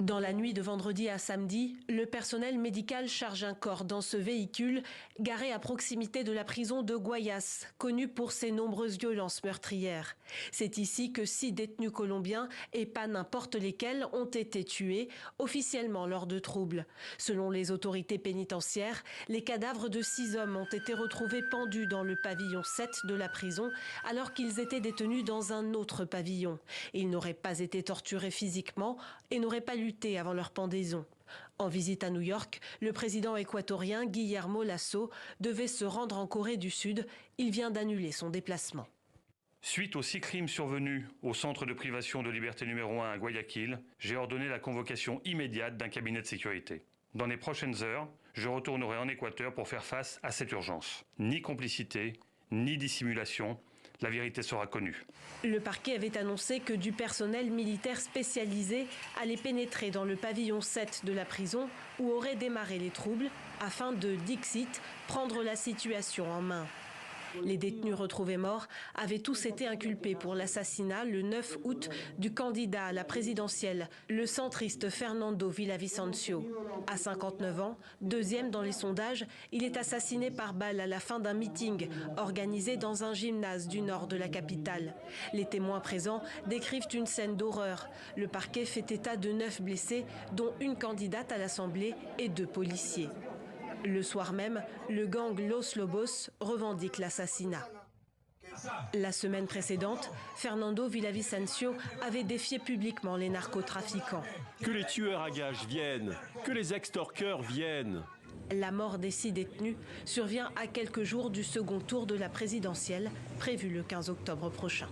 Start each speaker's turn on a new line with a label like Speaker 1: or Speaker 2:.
Speaker 1: Dans la nuit de vendredi à samedi, le personnel médical charge un corps dans ce véhicule garé à proximité de la prison de Guayas, connue pour ses nombreuses violences meurtrières. C'est ici que 6 détenus colombiens, et pas n'importe lesquels, ont été tués, officiellement lors de troubles. Selon les autorités pénitentiaires, les cadavres de 6 hommes ont été retrouvés pendus dans le pavillon 7 de la prison, alors qu'ils étaient détenus dans un autre pavillon. Ils n'auraient pas été torturés physiquement et n'auraient pas lutté avant leur pendaison. En visite à New York, le président équatorien Guillermo Lasso devait se rendre en Corée du Sud. Il vient d'annuler son déplacement.
Speaker 2: Suite aux 6 crimes survenus au centre de privation de liberté numéro 1 à Guayaquil, j'ai ordonné la convocation immédiate d'un cabinet de sécurité. Dans les prochaines heures, je retournerai en Équateur pour faire face à cette urgence. Ni complicité, ni dissimulation. La vérité sera connue.
Speaker 1: Le parquet avait annoncé que du personnel militaire spécialisé allait pénétrer dans le pavillon 7 de la prison où auraient démarré les troubles afin de, dixit, prendre la situation en main. Les détenus retrouvés morts avaient tous été inculpés pour l'assassinat le 9 août du candidat à la présidentielle, le centriste Fernando Villavicencio. À 59 ans, deuxième dans les sondages, il est assassiné par balle à la fin d'un meeting organisé dans un gymnase du nord de la capitale. Les témoins présents décrivent une scène d'horreur. Le parquet fait état de 9 blessés, dont une candidate à l'Assemblée et 2 policiers. Le soir même, le gang Los Lobos revendique l'assassinat. La semaine précédente, Fernando Villavicencio avait défié publiquement les narcotrafiquants.
Speaker 3: Que les tueurs à gages viennent, que les extorqueurs viennent.
Speaker 1: La mort des 6 détenus survient à quelques jours du second tour de la présidentielle, prévu le 15 octobre prochain.